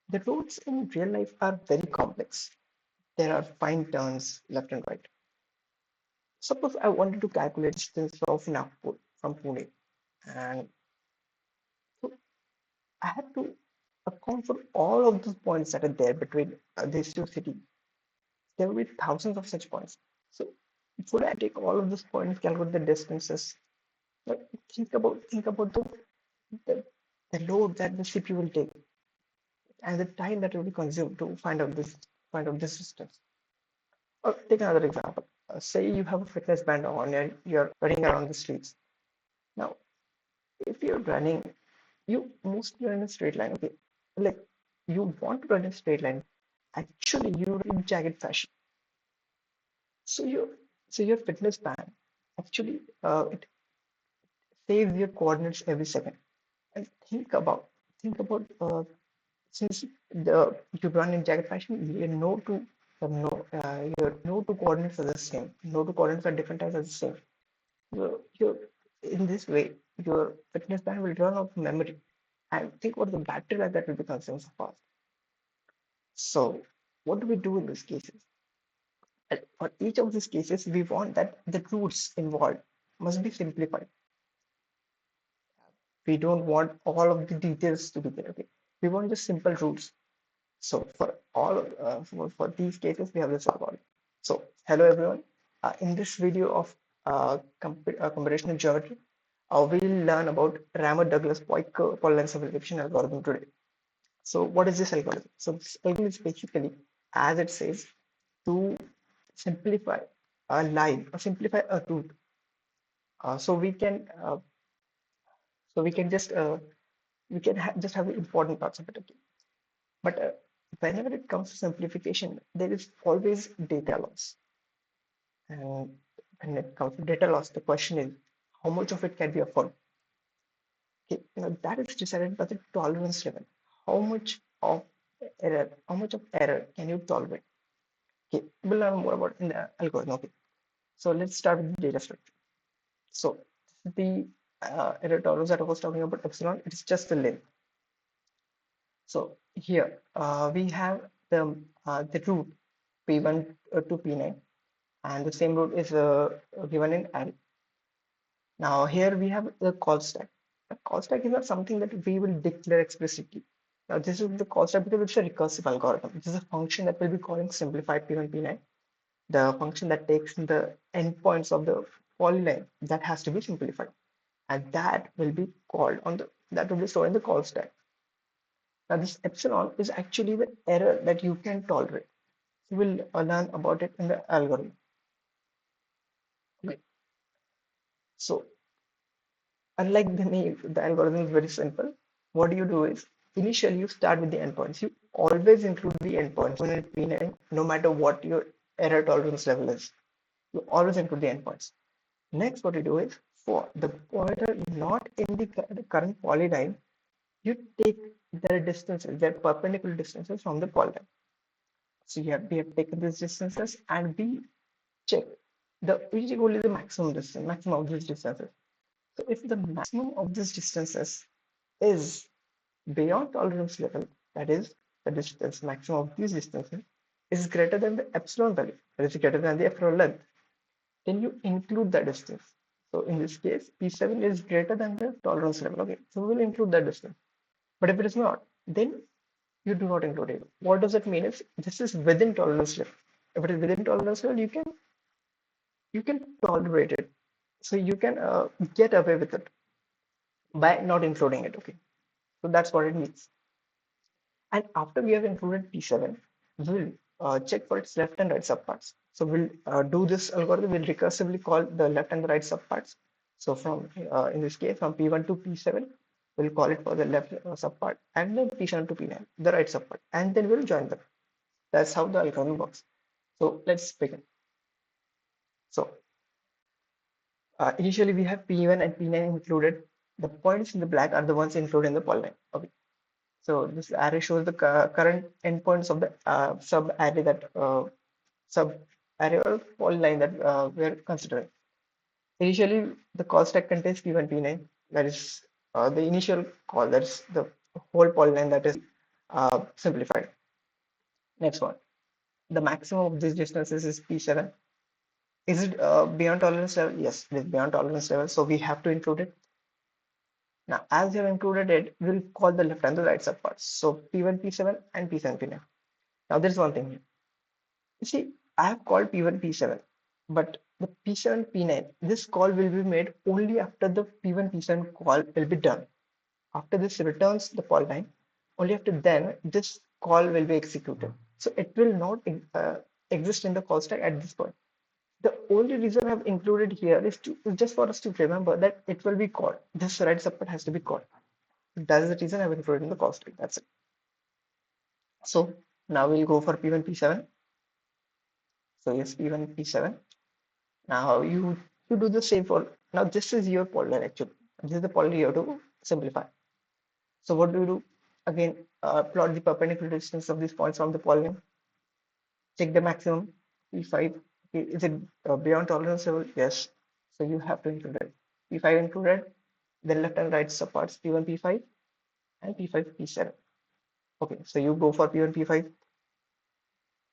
The roads in real life are very complex. There are fine turns left and right. Suppose I wanted to calculate distance of Nagpur from Pune, and so I have to account for all of those points that are there between these two cities. There will be thousands of such points. So would I take all of those points, calculate the distances? But think about the, the load that the CPU will take and the time that it will consume to find out this distance. Or take another example. Say you have a fitness band on and you're running around the streets. Now, if you're running, you mostly run in a straight line. Okay, like you want to run in a straight line. Actually, you run in jagged fashion. So your fitness band actually it saves your coordinates every second. And think about since you run in jagged fashion, your no to coordinates are the same. No to coordinates at different times are the same. Your in this way, your fitness band will run out of memory. And think about the battery life that will be consumed so fast. So what do we do in these cases? And for each of these cases, we want that the roots involved must be simplified. We don't want all of the details to be there. Okay, we want just simple roots. So for these cases, we have this algorithm. So hello everyone. In this video of computational geometry, we'll learn about Ramer-Douglas-Peucker polyline simplification algorithm today. So what is this algorithm? So this algorithm is basically, as it says, to simplify a line or simplify a root. So we can just have the important parts of it. Okay. But whenever it comes to simplification, there is always data loss. And when it comes to data loss, the question is how much of it can be afforded? Okay, that is decided by the tolerance level. How much of how much of error can you tolerate? Okay, we'll learn more about in the algorithm. Okay, so let's start with the data structure. So the error tolerance that I was talking about, epsilon, it is just the length. So here we have the root P1 to P9, and the same root is given in array. Now here we have the call stack. The call stack is not something that we will declare explicitly. Now this is the call stack because it's a recursive algorithm. This is a function that will be calling simplified P1 P9, the function that takes the endpoints of the polyline that has to be simplified, and that will be stored in the call stack. Now this epsilon is actually the error that you can tolerate. We will learn about it in the algorithm. Okay. So unlike the name, the algorithm is very simple. What you do is initially you start with the endpoints. You always include the endpoints when it P9, no matter what your error tolerance level is. You always include the endpoints. Next, what you do is for the pointer not in the current polyline, you take their distances, their perpendicular distances from the polyline. So we have taken these distances and we check we check only the maximum of these distances. So if the maximum of these distances is beyond tolerance level, that is the distance maximum of these distances is greater than the epsilon value, that is greater than the epsilon length, then you include the distance. So in this case, P7 is greater than the tolerance level. Okay, so we will include that distance. But if it is not, then you do not include it. What does it mean? Is this is within tolerance level. If it is within tolerance level, you can tolerate it. So you can get away with it by not including it. Okay, so that's what it means. And after we have included P7, we'll check for its left and right subparts. So we'll do this algorithm. We'll recursively call the left and the right subparts. So from in this case, from P1 to P7, we'll call it for the left subpart, and then P7 to P9, the right subpart, and then we'll join them. That's how the algorithm works. So let's begin. So initially we have P1 and P9 included. The points in the black are the ones included in the polyline. Okay. So this array shows the current endpoints of the sub array or polyline that we're considering. Initially, the call stack contains P1, P9. That is the initial call. That is the whole polyline that is simplified. Next one, the maximum of these distances is P7. Is it beyond tolerance level? Yes, it is beyond tolerance level, so we have to include it. Now, as we have included it, we'll call the left and the right subparts. So P1, P7 and P7, P9. Now there's one thing here. You see, I have called P1, P7, but the P7, P9, this call will be made only after the P1, P7 call will be done. After this returns the polyline, only after then this call will be executed. So it will not exist in the call stack at this point. The only reason I've included here is just for us to remember that it will be called. This right subpart has to be called. That is the reason I've included in the call stack. That's it. So now we'll go for P1, P7. So yes, P1, P7. Now you do the same for now. This is your polyline actually. This is the polyline you have to simplify. So what do you do? Again, plot the perpendicular distance of these points from the polyline. Check the maximum P5. Okay, is it beyond tolerance level? Yes. So you have to include it. P5 included. Then left and right subparts P1, P5 and P5, P7. Okay, so you go for P1, P5.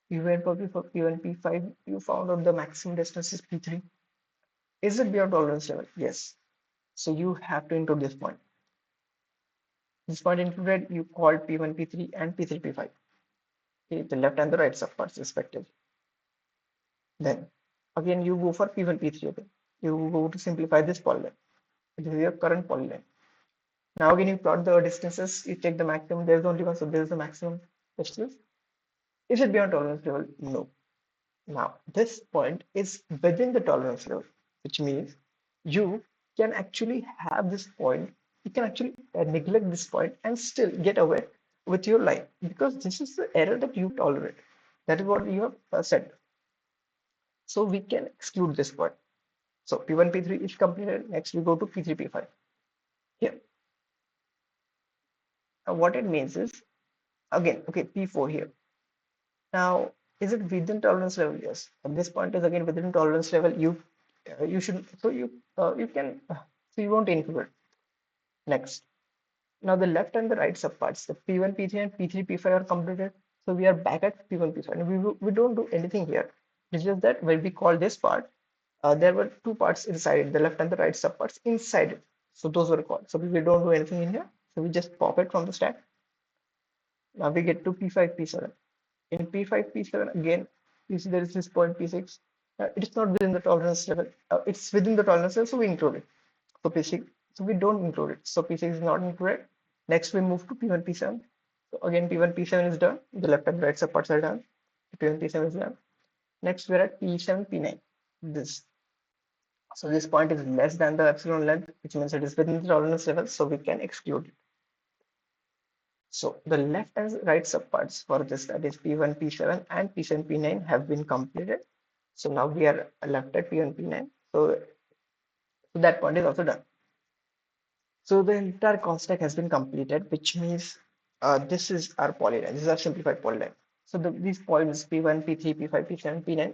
You went for P1, P5. You found out the maximum distance is P3. Is it beyond tolerance level? Yes. So you have to include this point. This point included, you called P1, P3 and P3, P5. Okay, the left and the right subparts respectively. Then again you go for P1, P3 again. You go to simplify this polyline. This is your current polyline. Now again you plot the distances, you take the maximum, there's only one, so there's the maximum distance. Is it beyond tolerance level? No. Now this point is within the tolerance level, which means you can actually have this point, you can actually neglect this point and still get away with your line because this is the error that you tolerate. That is what you have said. So we can exclude this point. So P1, P3 is completed. Next we go to P3, P5. Here. Now what it means is, again, okay, P4 here. Now, is it within tolerance level? Yes. At this point is again within tolerance level. You should, so you can, so you won't include it. Next. Now the left and the right subparts, the P1, P3 and P3, P5 are completed. So we are back at P1, P5. And we don't do anything here. It's just that when we call this part, there were two parts inside it, the left and the right subparts inside it. So those were called. So we don't do anything in here. So we just pop it from the stack. Now we get to P5, P7. In P5, P7, again, you see there is this point P6. It is not within the tolerance level. It's within the tolerance level, so we include it. So P6, so we don't include it. So P6 is not included. Next, we move to P1, P7. So again, P1, P7 is done. The left and right subparts are done. P1, P7 is done. Next, we're at P7, P9. This. So this point is less than the epsilon length, which means it is within the tolerance level, so we can exclude it. So the left and right subparts for this, that is P1, P7 and P7, P9 have been completed. So now we are left at P1, P9. So that point is also done. So the entire call stack has been completed, which means this is our polyline. This is our simplified polyline. So these points P1, P3, P5, P7, P9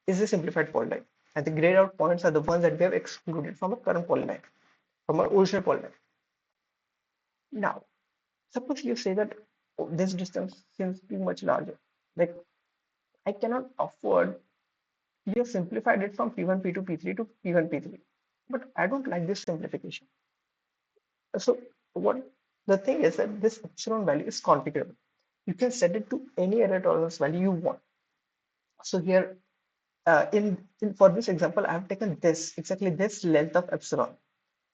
is a simplified polyline. And the grayed out points are the ones that we have excluded from a current polyline, from our original polyline. Now, suppose you say that this distance seems too much larger. Like I cannot afford, you have simplified it from P1, P2, P3 to P1, P3. But I don't like this simplification. So what the thing is that this epsilon value is configurable. You can set it to any error tolerance value you want. So here in for this example, I have taken this exactly this length of epsilon.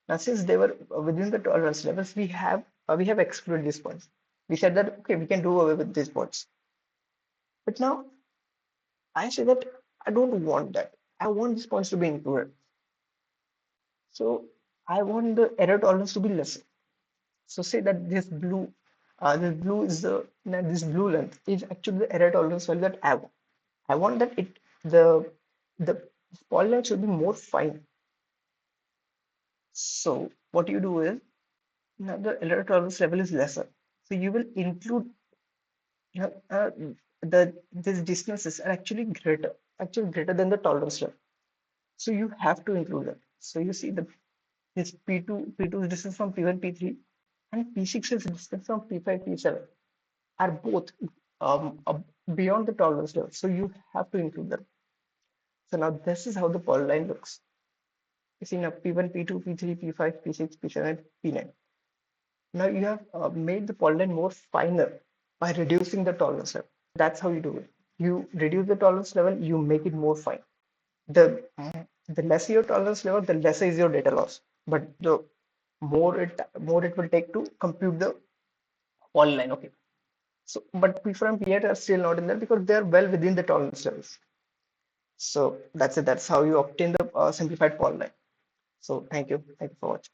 Now, since they were within the tolerance levels, we have excluded these points. We said that okay, we can do away with these points. But now I say that I don't want that. I want these points to be included. So I want the error tolerance to be less. So say that this blue is this blue length is actually the error tolerance value that I want. I want that the polyline should be more fine. So what you do is now the error tolerance level is lesser. So you will include these distances are actually greater than the tolerance level. So you have to include that. So you see this P2 is distance from P1, P3, and P6 is distance from P5, P7. are both beyond the tolerance level. So you have to include them. So now this is how the polyline looks. You see now P1, P2, P3, P5, P6, P7, and P9. Now you have made the polyline more finer by reducing the tolerance level. That's how you do it. You reduce the tolerance level, you make it more fine. The lesser your tolerance level, the lesser is your data loss. But the more it will take to compute the polyline. Okay. So, but P4 and P8 are still not in there because they are well within the tolerance levels. So that's it. That's how you obtain the simplified polyline. So thank you. Thank you for watching.